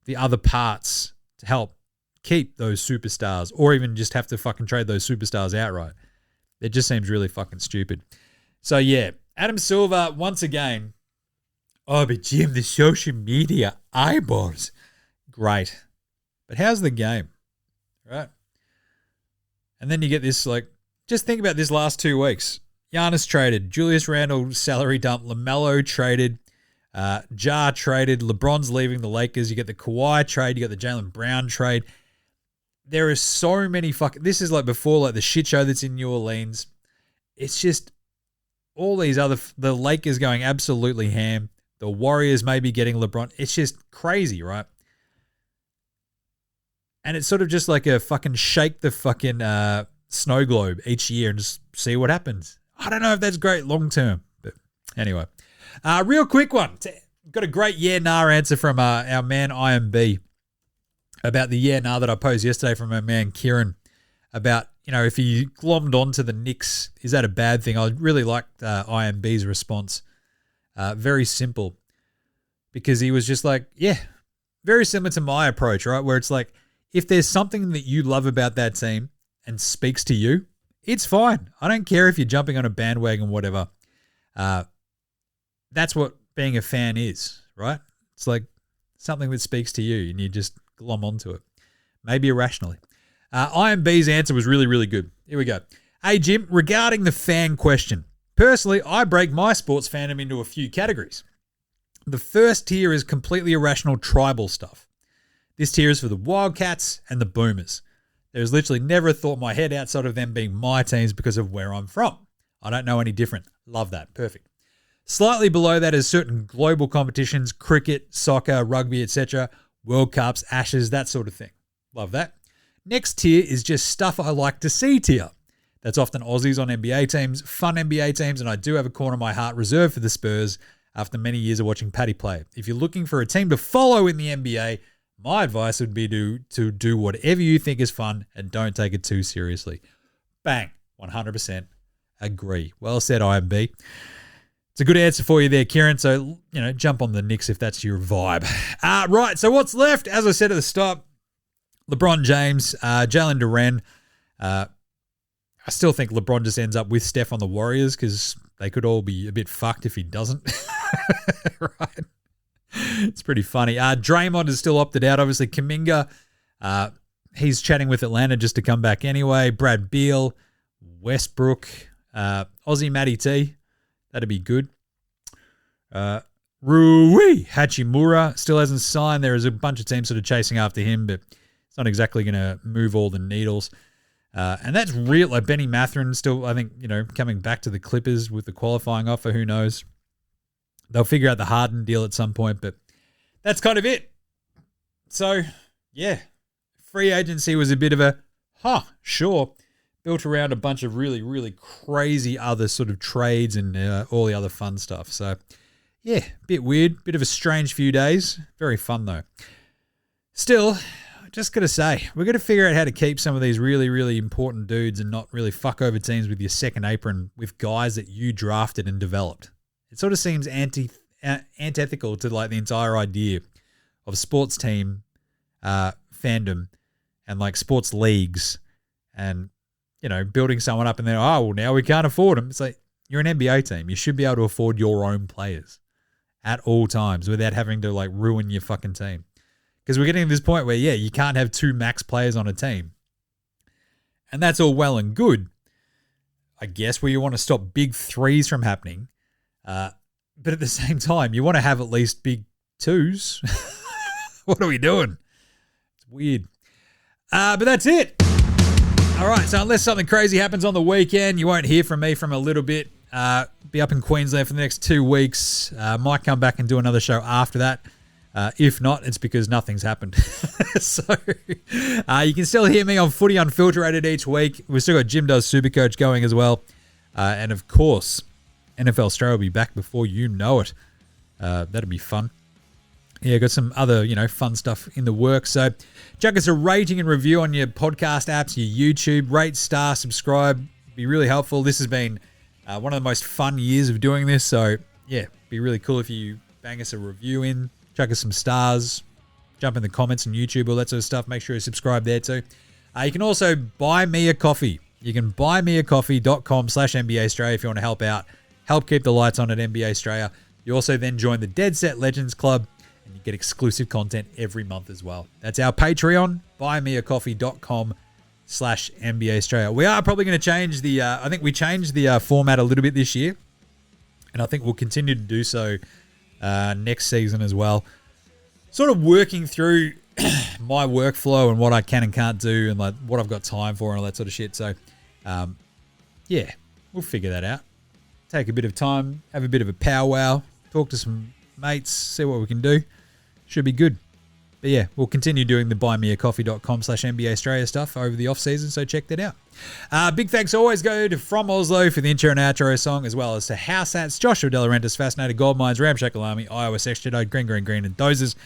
the other parts to help keep those superstars or even just have to fucking trade those superstars outright. It just seems really fucking stupid. So yeah, Adam Silver, once again, oh, but Jim, the social media eyeballs. Great. But how's the game? Right? And then you get this, like, just think about this last 2 weeks. Giannis traded. Julius Randle salary dump. LaMelo traded. Ja traded. LeBron's leaving the Lakers. You get the Kawhi trade. You got the Jaylen Brown trade. There are so many this is like before like the shit show that's in New Orleans. It's just all these the Lakers going absolutely ham. The Warriors maybe getting LeBron. It's just crazy, right? And it's sort of just like a fucking shake the fucking snow globe each year and just see what happens. I don't know if that's great long term, but anyway. Real quick one. Got a great yeah, nah answer from our man IMB about the yeah, nah that I posed yesterday from our man Kieran about, you know, if he glommed onto the Knicks, is that a bad thing? I really liked IMB's response. Very simple. Because he was just like, yeah, very similar to my approach, right? Where it's like, if there's something that you love about that team and speaks to you, it's fine. I don't care if you're jumping on a bandwagon, whatever. That's what being a fan is, right? It's like something that speaks to you and you just glom onto it, maybe irrationally. IMB's answer was really, really good. Here we go. Hey, Jim, regarding the fan question, personally, I break my sports fandom into a few categories. The first tier is completely irrational tribal stuff. This tier is for the Wildcats and the Boomers. There's literally never a thought in my head outside of them being my teams because of where I'm from. I don't know any different. Love that. Perfect. Slightly below that is certain global competitions, cricket, soccer, rugby, etc., World Cups, Ashes, that sort of thing. Love that. Next tier is just stuff I like to see tier. That's often Aussies on NBA teams, fun NBA teams, and I do have a corner of my heart reserved for the Spurs after many years of watching Paddy play. If you're looking for a team to follow in the NBA, my advice would be to do whatever you think is fun and don't take it too seriously. Bang. 100% agree. Well said, IMB. It's a good answer for you there, Kieran. So, you know, jump on the Knicks if that's your vibe. Right, so what's left? As I said at the start, LeBron James, Jaylen Duren. I still think LeBron just ends up with Steph on the Warriors because they could all be a bit fucked if he doesn't. Right? It's pretty funny. Draymond is still opted out. Obviously, Kuminga, he's chatting with Atlanta just to come back anyway. Brad Beal, Westbrook, Aussie Matty T. That'd be good. Rui Hachimura still hasn't signed. There is a bunch of teams sort of chasing after him, but it's not exactly going to move all the needles. And that's real. Like Benny Mathurin still, I think, you know, coming back to the Clippers with the qualifying offer. Who knows? They'll figure out the Harden deal at some point, but that's kind of it. So, yeah, free agency was a bit of a, sure, built around a bunch of really, really crazy other sort of trades and all the other fun stuff. So, yeah, bit weird, bit of a strange few days. Very fun, though. Still, just got to say, we're going to figure out how to keep some of these really, really important dudes and not really fuck over teams with your second apron with guys that you drafted and developed. It sort of seems antithetical to like the entire idea of sports team fandom and like sports leagues and, you know, building someone up and then, oh, well, now we can't afford them. It's like, you're an NBA team. You should be able to afford your own players at all times without having to like ruin your fucking team. Because we're getting to this point where, yeah, you can't have two max players on a team. And that's all well and good, I guess, where you want to stop big threes from happening. But at the same time, you want to have at least big twos. What are we doing? It's weird. But that's it. All right, so unless something crazy happens on the weekend, you won't hear from me from a little bit. Be up in Queensland for the next 2 weeks. Might come back and do another show after that. If not, it's because nothing's happened. So you can still hear me on Footy Unfiltered each week. We've still got Jim Does Supercoach going as well. And of course, NFL Straya will be back before you know it. That'll be fun. Yeah, got some other, fun stuff in the works. So chuck us a rating and review on your podcast apps, your YouTube. Rate, star, subscribe. Be really helpful. This has been one of the most fun years of doing this. So, yeah, be really cool if you bang us a review in. Chuck us some stars. Jump in the comments on YouTube, all that sort of stuff. Make sure you subscribe there too. You can also buy me a coffee. You can buymeacoffee.com/NBA Straya if you want to help out. Help keep the lights on at NBA Straya. You also then join the Dead Set Legends Club. And you get exclusive content every month as well. That's our Patreon, buymeacoffee.com/NBA Straya. We are probably going to change I think we changed the format a little bit this year. And I think we'll continue to do so next season as well. Sort of working through my workflow and what I can and can't do and like what I've got time for and all that sort of shit. So, yeah, we'll figure that out. Take a bit of time, have a bit of a powwow, talk to some mates, see what we can do. Should be good. But yeah, we'll continue doing the buymeacoffee.com/NBA Straya stuff over the off-season, so check that out. Big thanks always go to From Oslo for the intro and outro song, as well as to House Hats, Joshua Delarentis, Fascinated Goldmines, Ramshackle Army, Iowa Sex Jedi, Green, and Dozers.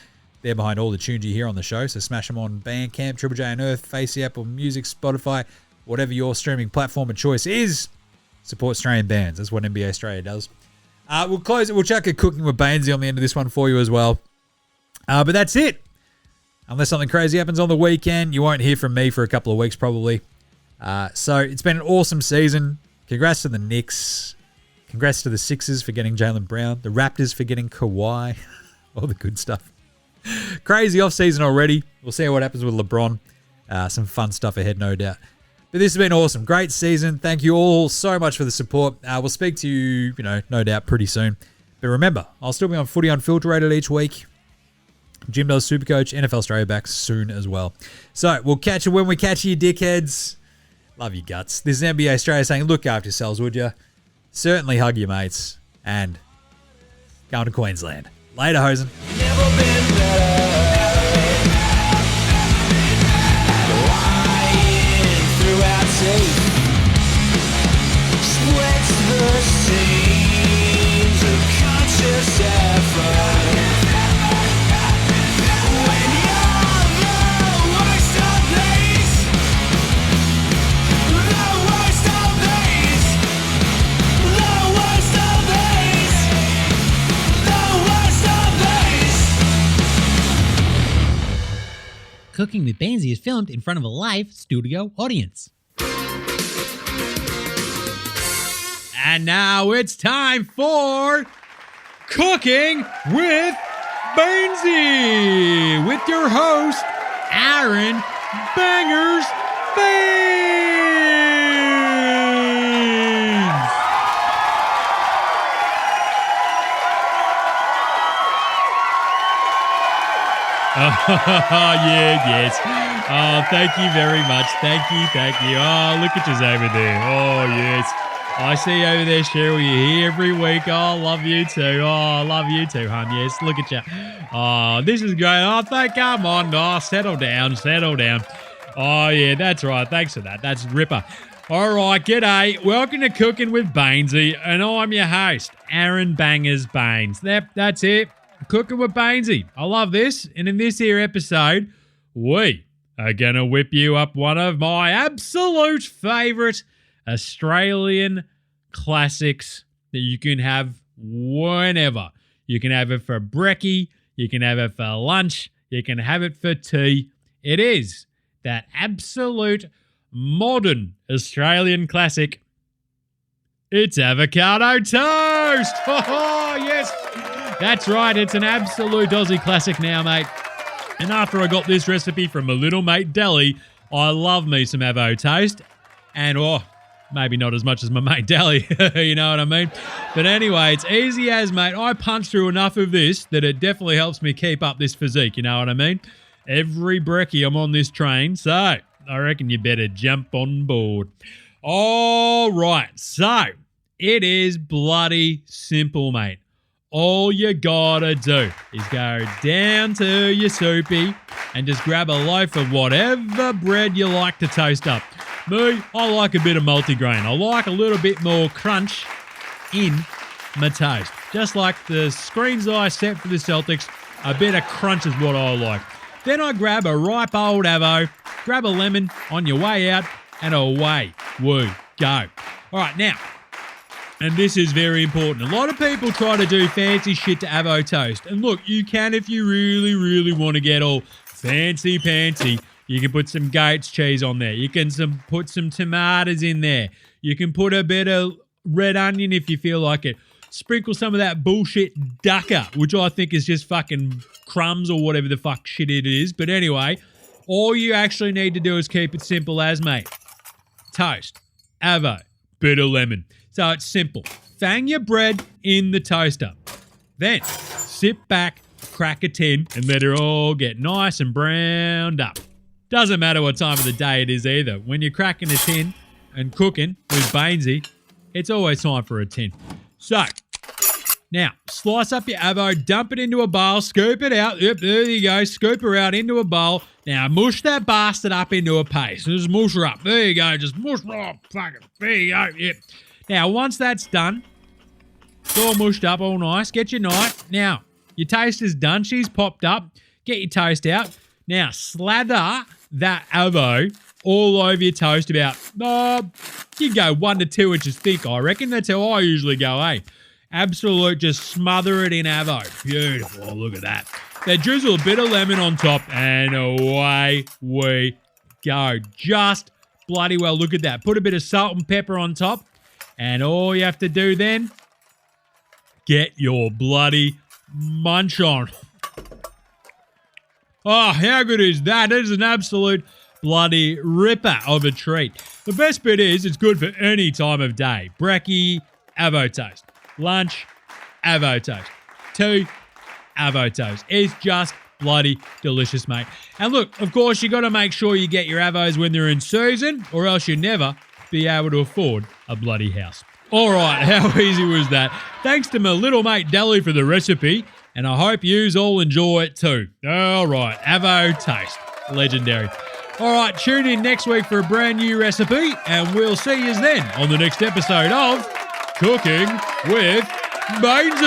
They're behind all the tunes you hear on the show, so smash them on Bandcamp, Triple J and Earth, Facey, Apple Music, Spotify, whatever your streaming platform of choice is. Support Australian bands. That's what NBA Straya does. We'll close it. We'll chuck a Cooking with Bainesy on the end of this one for you as well. But that's it. Unless something crazy happens on the weekend, you won't hear from me for a couple of weeks probably. So it's been an awesome season. Congrats to the Knicks. Congrats to the Sixers for getting Jaylen Brown. The Raptors for getting Kawhi. All the good stuff. Crazy off-season already. We'll see what happens with LeBron. Some fun stuff ahead, no doubt. But this has been awesome. Great season. Thank you all so much for the support. We'll speak to you, no doubt pretty soon. But remember, I'll still be on Footy Unfiltered each week. Jim Does Supercoach, NFL Straya back soon as well. So we'll catch you when we catch you, dickheads. Love you guts. This is NBA Straya saying, look after yourselves, would you? Certainly hug your mates. And going to Queensland. Later, Hosen. Cooking with Bainesy is filmed in front of a live studio audience. And now it's time for Cooking with Bainesy with your host, Aaron Bangers Baines. Yes. Oh, thank you very much. Thank you. Oh, look at you over there. Oh, yes. I see you over there, Cheryl. You're here every week. Oh, love you too. Oh, love you too, hon. Yes, look at you. Oh, this is great. Oh, come on. Oh, settle down. Oh, yeah, that's right. Thanks for that. That's ripper. All right, g'day. Welcome to Cooking with Bainesy, and I'm your host, Aaron Bangers Baines. That's it. Cooking with Bainesy. I love this. And in this here episode, we are going to whip you up one of my absolute favourite Australian classics that you can have whenever. You can have it for brekkie. You can have it for lunch. You can have it for tea. It is that absolute modern Australian classic. It's avocado toast. Oh, yes. That's right. It's an absolute Aussie classic now, mate. And after I got this recipe from my little mate Deli, I love me some avo toast. And, maybe not as much as my mate Deli, you know what I mean? But anyway, it's easy as, mate. I punch through enough of this that it definitely helps me keep up this physique, you know what I mean? Every brekkie I'm on this train. So, I reckon you better jump on board. All right, so it is bloody simple, mate. All you gotta do is go down to your soupy and just grab a loaf of whatever bread you like to toast up. Me, I like a bit of multigrain. I like a little bit more crunch in my toast. Just like the screens that I set for the Celtics, a bit of crunch is what I like. Then I grab a ripe old avo, grab a lemon on your way out, and away we go. All right, now, and this is very important. A lot of people try to do fancy shit to avo toast. And look, you can if you really, really want to get all fancy-pantsy. You can put some goat's cheese on there. You can put some tomatoes in there. You can put a bit of red onion if you feel like it. Sprinkle some of that bullshit ducker, which I think is just fucking crumbs or whatever the fuck shit it is. But anyway, all you actually need to do is keep it simple as, mate. Toast, avo, bit of lemon. So it's simple. Fang your bread in the toaster. Then sit back, crack a tin, and let it all get nice and browned up. Doesn't matter what time of the day it is either. When you're cracking a tin and cooking with Bainesy, it's always time for a tin. So, now, slice up your avo, dump it into a bowl, scoop it out. Yep, there you go. Scoop her out into a bowl. Now, mush that bastard up into a paste. Just mush her up. There you go. Just mush her up. Fuck it. There you go. Yep. Now, once that's done, it's all mushed up, all nice. Get your knife. Now, your toast is done. She's popped up. Get your toast out. Now, slather that avo all over your toast about, you go 1 to 2 inches thick, I reckon. That's how I usually go, eh? Absolute, just smother it in avo. Beautiful, look at that. Then drizzle a bit of lemon on top, and away we go. Just bloody well, look at that. Put a bit of salt and pepper on top, and all you have to do then, get your bloody munch on. Oh, how good is that? It is an absolute bloody ripper of a treat. The best bit is it's good for any time of day. Brekkie, avo toast. Lunch, avo toast. Tea, avo toast. It's just bloody delicious, mate. And look, of course, you got to make sure you get your avos when they're in season, or else you'll never be able to afford a bloody house. All right, how easy was that? Thanks to my little mate Dally for the recipe, and I hope yous all enjoy it too. All right, avo toast. Legendary. All right, tune in next week for a brand new recipe, and we'll see yous then on the next episode of Cooking with Bainesy.